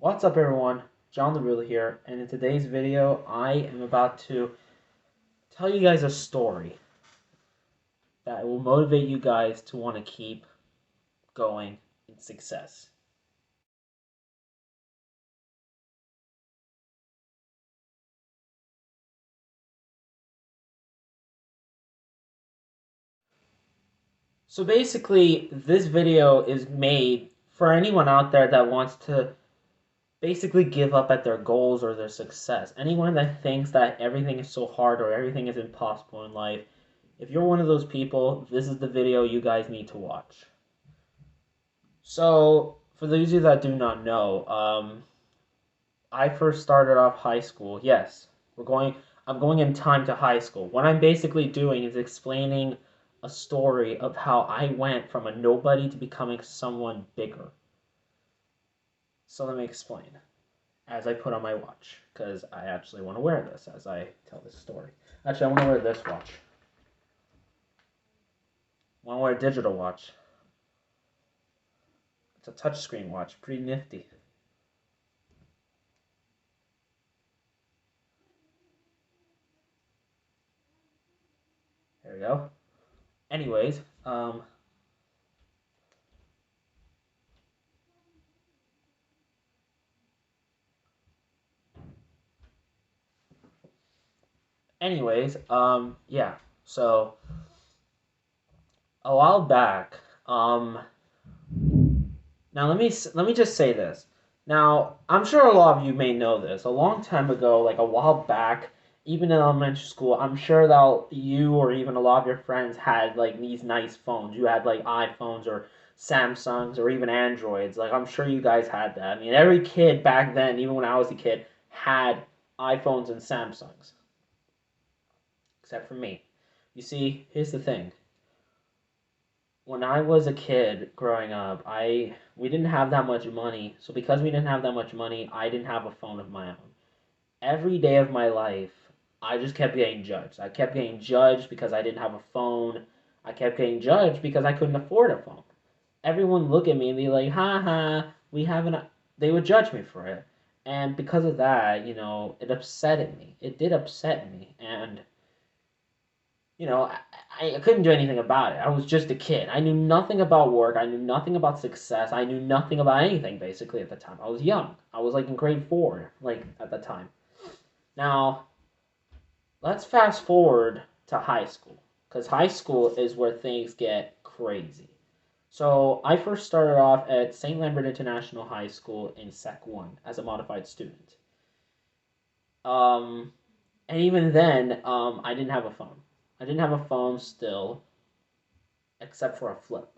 What's up everyone, John the Ruler here, and in today's video I am about to tell you guys a story that will motivate you guys to want to keep going in success. So basically, this video is made for anyone out there that wants to basically give up at their goals or their success. Anyone that thinks that everything is so hard or everything is impossible in life, if you're one of those people, this is the video you guys need to watch. So, for those of you that do not know, I first started off high school. Yes, I'm going in time to high school. What I'm basically doing is explaining a story of how I went from a nobody to becoming someone bigger. So let me explain as I put on my watch, because I actually want to wear this as I tell this story. Actually, I want to wear this watch. I want to wear a digital watch. It's a touchscreen watch, pretty nifty. There we go. Anyways, yeah. So a while back, now let me just say this. Now, I'm sure a lot of you may know this. A long time ago, like a while back, even in elementary school, I'm sure that you or even a lot of your friends had like these nice phones. You had like iPhones or Samsungs or even Androids. Like I'm sure you guys had that. I mean, every kid back then, even when I was a kid, had iPhones and Samsungs, except for me. You see, here's the thing. When I was a kid growing up, I we didn't have that much money. So because we didn't have that much money, I didn't have a phone of my own. Every day of my life, I just kept getting judged. I kept getting judged because I didn't have a phone. I kept getting judged because I couldn't afford a phone. Everyone look at me and be like, "Ha ha, we haven't." They would judge me for it, and because of that, it upset me. It did upset me, and I couldn't do anything about it. I was just a kid. I knew nothing about work. I knew nothing about success. I knew nothing about anything basically at the time. I was young. I was like in grade four, like at the time. Now, let's fast forward to high school because high school is where things get crazy. So I first started off at St. Lambert International High School in Sec 1 as a modified student. Um, and even then, I didn't have a phone. I didn't have a phone still, except for a flip.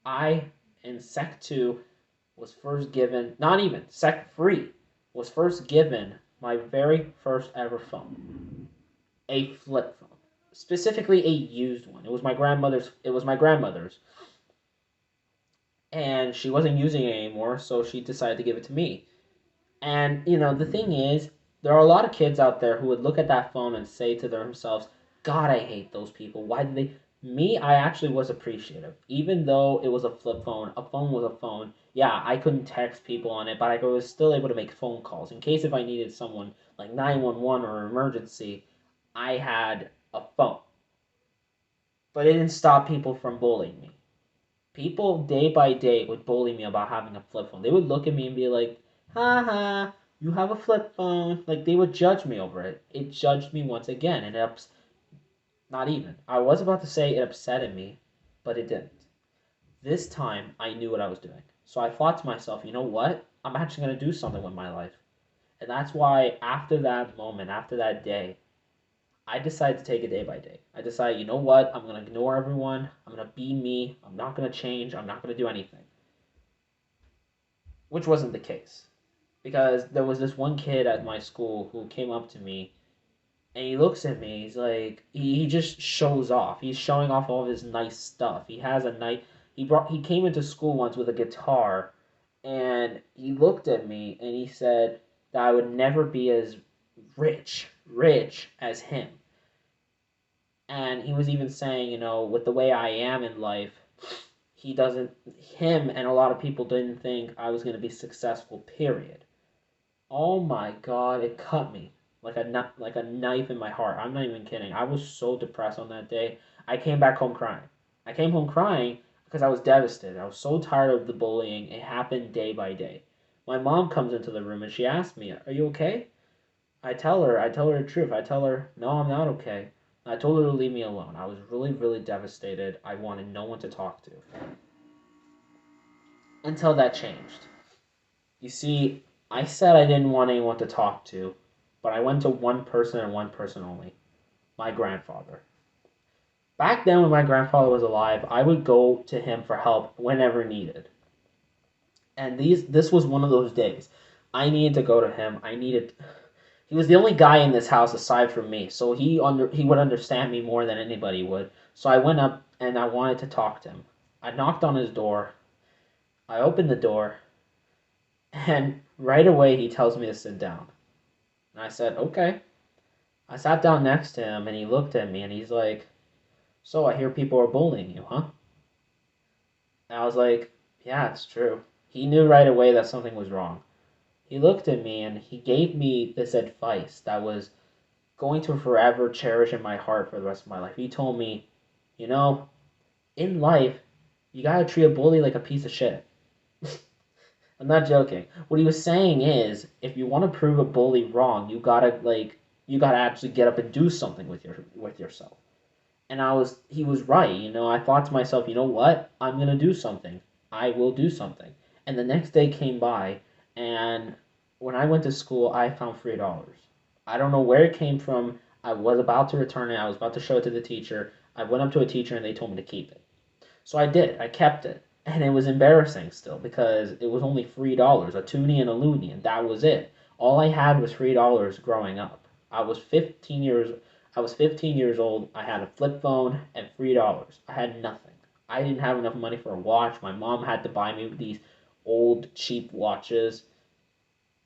I, in Sec 2, was first given, not even, Sec 3, was first given my very first ever phone. A flip phone. Specifically a used one. It was my grandmother's. And she wasn't using it anymore, so she decided to give it to me. And, the thing is, there are a lot of kids out there who would look at that phone and say to themselves, God, I hate those people. Why did they. Me, I actually was appreciative. Even though it was a phone was a phone. Yeah, I couldn't text people on it, but I was still able to make phone calls. In case if I needed someone like 911 or an emergency, I had a phone. But it didn't stop people from bullying me. People day by day would bully me about having a flip phone. They would look at me and be like, "Ha ha, you have a flip phone." Like they would judge me over it. It judged me once again, and not even. I was about to say it upset me, but it didn't. This time I knew what I was doing. So I thought to myself, you know what? I'm actually going to do something with my life. And that's why after that moment, after that day, I decided to take it day by day. I decided, you know what? I'm going to ignore everyone. I'm going to be me. I'm not going to change. I'm not going to do anything. Which wasn't the case. Because there was this one kid at my school who came up to me and he looks at me. He's like, he just shows off. He's showing off all of his nice stuff. He has a nice. He came into school once with a guitar, and he looked at me and he said that I would never be as rich as him. And he was even saying, with the way I am in life, he doesn't, him and a lot of people didn't think I was going to be successful, period. Oh my god, it cut me like like a knife in my heart. I'm not even kidding. I was so depressed on that day. I came back home crying. I came home crying because I was devastated. I was so tired of the bullying. It happened day by day. My mom comes into the room and she asks me, "Are you okay?" I tell her the truth. I tell her, "No, I'm not okay." I told her to leave me alone. I was really, really devastated. I wanted no one to talk to. Until that changed. You see, I said I didn't want anyone to talk to, but I went to one person and one person only, my grandfather. Back then, when my grandfather was alive, I would go to him for help whenever needed. And this was one of those days. I needed to go to him. He was the only guy in this house aside from me, so he would understand me more than anybody would. So I went up and I wanted to talk to him. I knocked on his door. I opened the door, and right away he tells me to sit down. And I said, "Okay." I sat down next to him and he looked at me and he's like, "So I hear people are bullying you, huh?" And I was like, "Yeah, it's true." He knew right away that something was wrong. He looked at me and he gave me this advice that was going to forever cherish in my heart for the rest of my life. He told me, "You know, in life, you gotta treat a bully like a piece of shit." I'm not joking. What he was saying is, if you want to prove a bully wrong, you gotta actually get up and do something with yourself. And he was right. I thought to myself, you know what? I'm going to do something. I will do something. And the next day came by, and when I went to school, I found $3. I don't know where it came from. I was about to return it. I was about to show it to the teacher. I went up to a teacher, and they told me to keep it. So I did. I kept it. And it was embarrassing still because it was only $3, a toonie and a loony, and that was it. All I had was $3 growing up. I was 15 years I was 15 years old. I had a flip phone and $3. I had nothing. I didn't have enough money for a watch. My mom had to buy me these old cheap watches,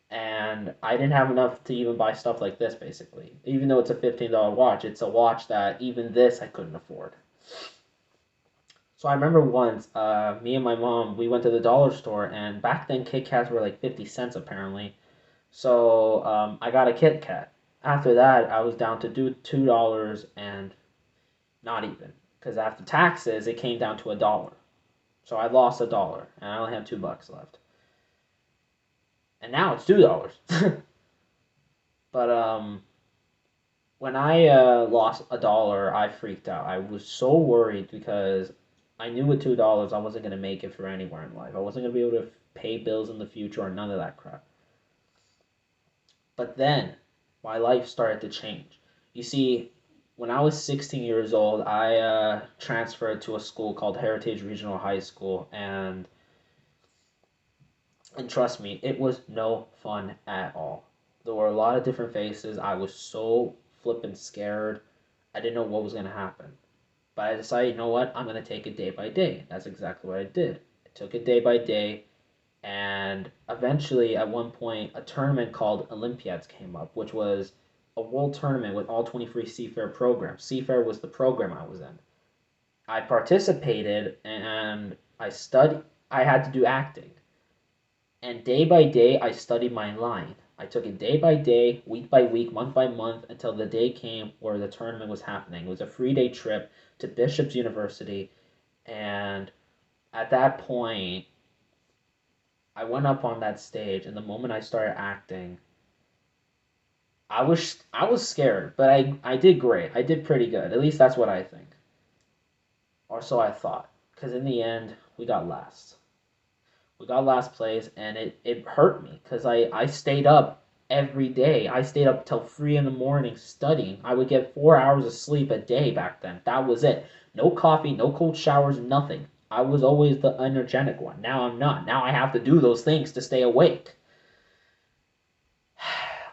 and I didn't have enough to even buy stuff like this basically. Even though it's a $15 watch, it's a watch that even this I couldn't afford. So I remember once, me and my mom, we went to the dollar store, and back then Kit Kats were like 50 cents apparently. So I got a Kit Kat. After that, I was down to do $2 and not even, because after taxes, it came down to a dollar. So I lost a dollar, and I only have $2 left. And now it's $2. But when I lost a dollar, I freaked out. I was so worried because I knew with $2 I wasn't gonna make it for anywhere in life. I wasn't gonna be able to pay bills in the future or none of that crap. But then my life started to change. You see, when I was 16 years old, I transferred to a school called Heritage Regional High School, and trust me, it was no fun at all. There were a lot of different faces. I was so flippin' scared. I didn't know what was going to happen. But I decided, you know what? I'm going to take it day by day. That's exactly what I did. I took it day by day. And eventually, at one point, a tournament called Olympiads came up, which was a world tournament with all 23 Seafair programs. Seafair was the program I was in. I participated and I had to do acting. And day by day, I studied my line. I took it day by day, week by week, month by month, until the day came where the tournament was happening. It was a 3 day trip to Bishop's University. And at that point, I went up on that stage, and the moment I started acting, I was scared, but I did great. I did pretty good. At least that's what I think, or so I thought. Because in the end, we got last. We got last place, and it hurt me because I stayed up every day. I stayed up till 3 in the morning studying. I would get 4 hours of sleep a day back then. That was it. No coffee, no cold showers, nothing. I was always the energetic one. Now I'm not. Now I have to do those things to stay awake.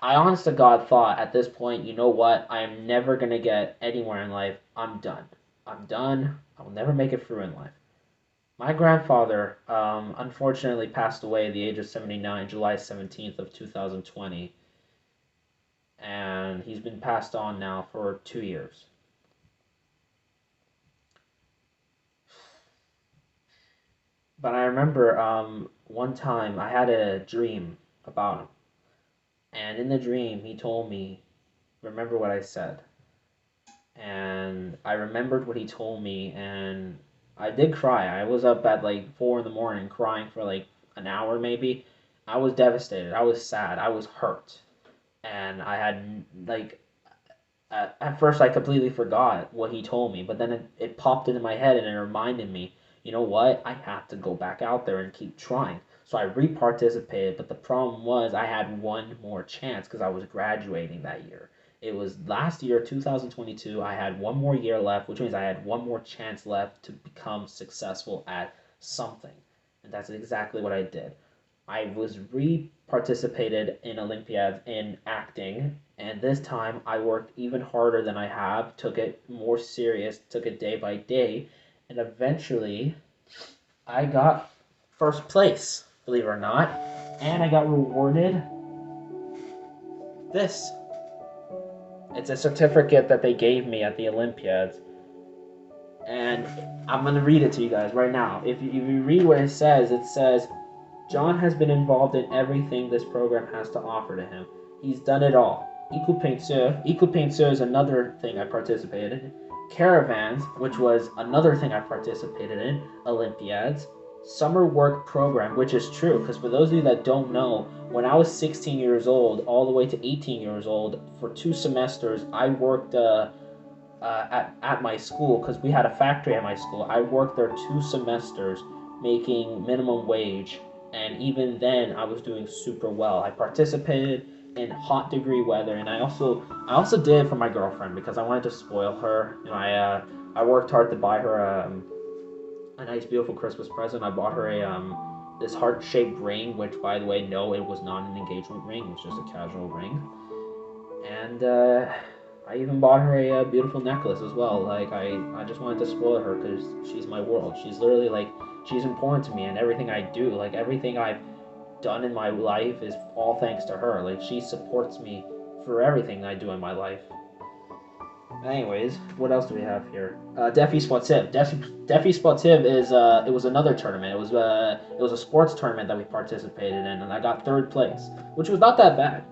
I honest to God thought at this point, you know what? I am never gonna get anywhere in life. I'm done. I'm done. I will never make it through in life. My grandfather, unfortunately, passed away at the age of 79, July 17th of 2020, and he's been passed on now for 2 years. But I remember one time I had a dream about him. And in the dream, he told me, remember what I said. And I remembered what he told me, and I did cry. I was up at like 4 in the morning crying for like an hour maybe. I was devastated. I was sad. I was hurt. And I had like at first I completely forgot what he told me, but then it popped into my head and it reminded me, you know what? I have to go back out there and keep trying. So I reparticipated, but the problem was I had one more chance because I was graduating that year. It was last year, 2022. I had one more year left, which means I had one more chance left to become successful at something. And that's exactly what I did. I was re-participated in Olympiads in acting, and this time I worked even harder than I have, took it more serious, took it day by day, and eventually I got first place, believe it or not, and I got rewarded this. It's a certificate that they gave me at the Olympiads, and I'm gonna read it to you guys right now. If you read what it says, John has been involved in everything this program has to offer to him. He's done it all. Eco-Painteur is another thing I participated in. Caravans, which was another thing I participated in. Olympiads. Summer work program, which is true, because for those of you that don't know, when I was 16 years old, all the way to 18 years old, for 2 semesters, I worked at my school, because we had a factory at my school. I worked there 2 semesters making minimum wage, and even then I was doing super well. I participated in hot degree weather, and I also did it for my girlfriend because I wanted to spoil her. I worked hard to buy her a nice beautiful Christmas present. I bought her a this heart shaped ring, which by the way, no, it was not an engagement ring. It was just a casual ring, and I even bought her a beautiful necklace as well. Like I just wanted to spoil her because she's my world. She's literally like she's important to me, and everything I do, like everything I've done in my life, is all thanks to her. Like she supports me for everything I do in my life. Anyways, what else do we have here? Defi Sportiv. Defi Sportiv is it was another tournament. It was a sports tournament that we participated in, and I got third place, which was not that bad.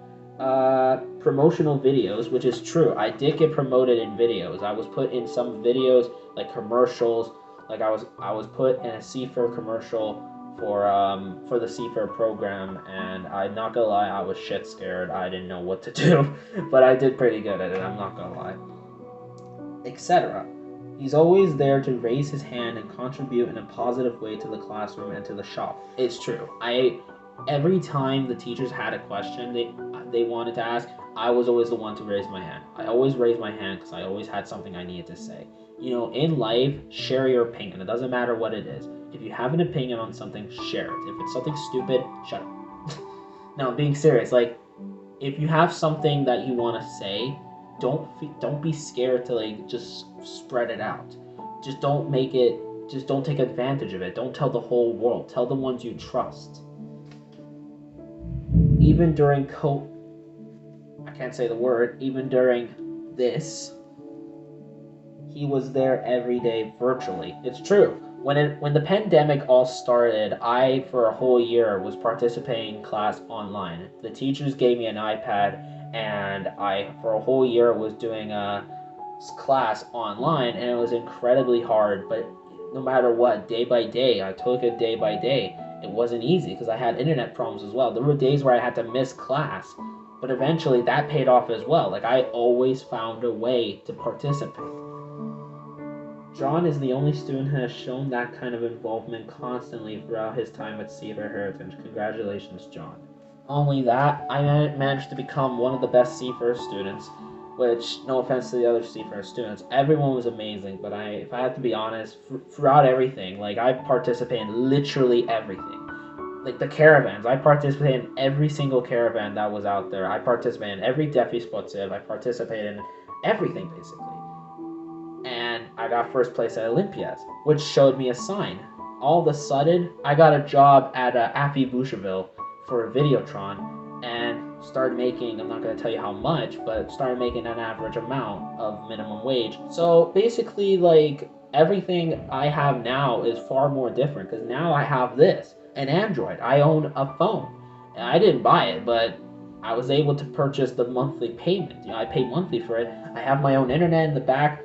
Promotional videos, which is true. I did get promoted in videos. I was put in some videos like commercials. Like I was put in a Seafair commercial for the Seafair program, and I'm not gonna lie, I was shit scared. I didn't know what to do, but I did pretty good at it. I'm not gonna lie, etc. He's always there to raise his hand and contribute in a positive way to the classroom and to the shop. It's true. Every time the teachers had a question they wanted to ask, I was always the one to raise my hand. I always raised my hand because I always had something I needed to say. You know, in life, share your opinion. It doesn't matter what it is. If you have an opinion on something, share it. If it's something stupid, shut up. Now, being serious, like if you have something that you want to say, don't be scared to like just spread it out. Just don't make it. Just don't take advantage of it. Don't tell the whole world. Tell the ones you trust. Even during I can't say the word. Even during this, he was there every day virtually. It's true. When the pandemic all started, I for a whole year was participating in class online. The teachers gave me an iPad, and I for a whole year was doing a class online, and it was incredibly hard. But no matter what, day by day, I took it day by day. It wasn't easy because I had internet problems as well. There were days where I had to miss class, but eventually that paid off as well. Like I always found a way to participate. John is the only student who has shown that kind of involvement constantly throughout his time at Seafair Heritage. Congratulations, John. Only that, I managed to become one of the best Seafair students, which, no offense to the other Seafair students, everyone was amazing, but if I have to be honest, throughout everything, like, I participated in literally everything. Like, the caravans, I participated in every single caravan that was out there. I participated in every Defi Sportiv, I participated in everything, basically. And I got first place at Olympiads, which showed me a sign. All of a sudden, I got a job at Appy Boucherville for Videotron and started making, I'm not going to tell you how much, but started making an average amount of minimum wage. So basically, like, everything I have now is far more different because now I have this, an Android. I own a phone. And I didn't buy it, but I was able to purchase the monthly payment. I pay monthly for it. I have my own internet in the back.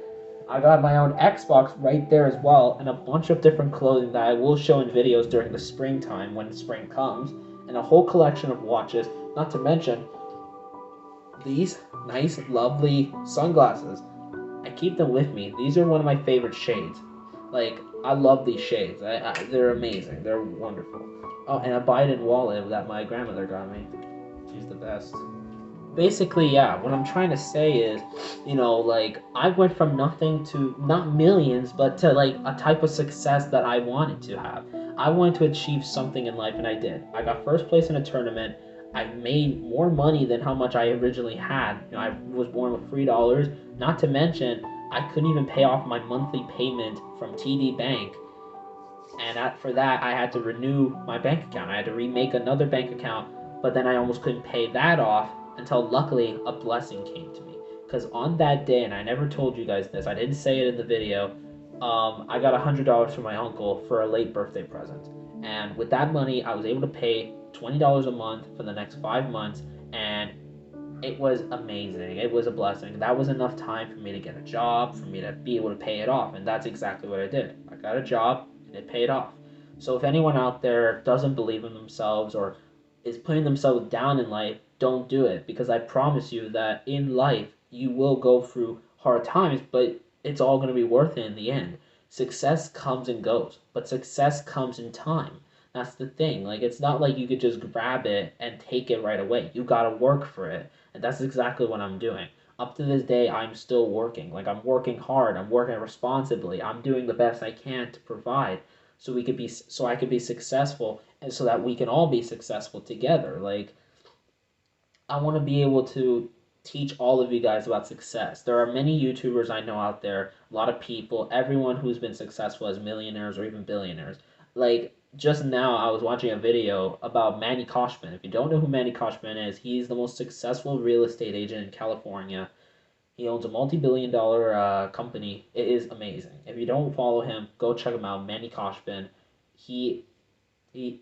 I got my own Xbox right there as well, and a bunch of different clothing that I will show in videos during the springtime when spring comes, and a whole collection of watches, not to mention these nice, lovely sunglasses. I keep them with me. These are one of my favorite shades. Like, I love these shades. They're amazing. They're wonderful. Oh, and a Biden wallet that my grandmother got me. She's the best. Basically, yeah, what I'm trying to say is, like, I went from nothing to not millions, but to like a type of success that I wanted to have. I wanted to achieve something in life, and I did. I got first place in a tournament. I made more money than how much I originally had. I was born with $3. Not to mention, I couldn't even pay off my monthly payment from TD Bank, and for that I had to renew my bank account. I had to remake another bank account, but then I almost couldn't pay that off until luckily a blessing came to me. Because on that day, and I never told you guys this, I didn't say it in the video, I got $100 from my uncle for a late birthday present. And with that money, I was able to pay $20 a month for the next 5 months, and it was amazing. It was a blessing. That was enough time for me to get a job, for me to be able to pay it off. And that's exactly what I did. I got a job and it paid off. So if anyone out there doesn't believe in themselves or is putting themselves down in life, don't do it. Because I promise you that in life, you will go through hard times, but it's all going to be worth it in the end. Success comes and goes, but success comes in time. That's the thing. Like, it's not like you could just grab it and take it right away. You got to work for it. And that's exactly what I'm doing. Up to this day, I'm still working. Like, I'm working hard. I'm working responsibly. I'm doing the best I can to provide so I could be successful and so that we can all be successful together. Like, I want to be able to teach all of you guys about success. There are many YouTubers I know out there, a lot of people, everyone who's been successful as millionaires or even billionaires. Like, just now I was watching a video about Manny Koshman. If you don't know who Manny Koshman is, he's the most successful real estate agent in California. He owns a multi-billion-dollar company. It is amazing. If you don't follow him, go check him out. Manny Koshman. He he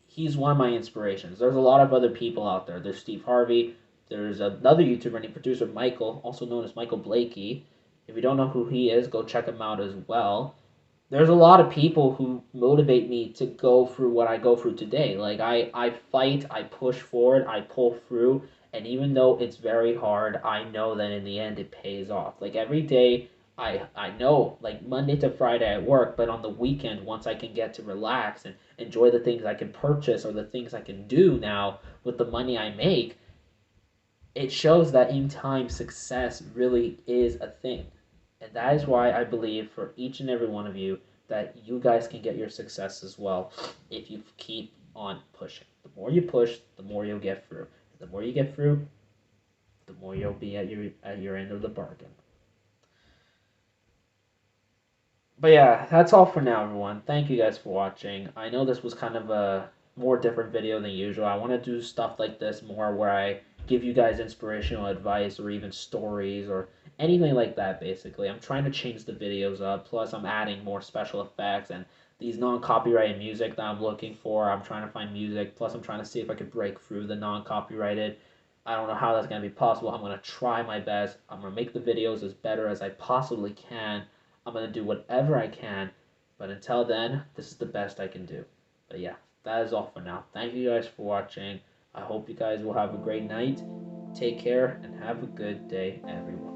he's one of my inspirations. There's a lot of other people out there. There's Steve Harvey. There's another YouTuber named Producer Michael, also known as Michael Blakey. If you don't know who he is, go check him out as well. There's a lot of people who motivate me to go through what I go through today. Like, I fight, I push forward, I pull through, and even though it's very hard, I know that in the end it pays off. Like, every day I know, like, Monday to Friday I work, but on the weekend, once I can get to relax and enjoy the things I can purchase or the things I can do now with the money I make, it shows that in time success really is a thing. And that is why I believe for each and every one of you that you guys can get your success as well if you keep on pushing. The more you push, the more you'll get through. The more you get through, the more you'll be at your end of the bargain. But yeah, that's all for now, everyone. Thank you guys for watching. I know this was kind of a more different video than usual. I want to do stuff like this more where I give you guys inspirational advice or even stories or anything like that, basically. I'm trying to change the videos up. Plus, I'm adding more special effects and these non-copyrighted music that I'm looking for. I'm trying to find music. Plus, I'm trying to see if I could break through the non-copyrighted. I don't know how that's going to be possible. I'm going to try my best. I'm going to make the videos as better as I possibly can. I'm going to do whatever I can. But until then, this is the best I can do. But yeah, that is all for now. Thank you guys for watching. I hope you guys will have a great night. Take care and have a good day, everyone.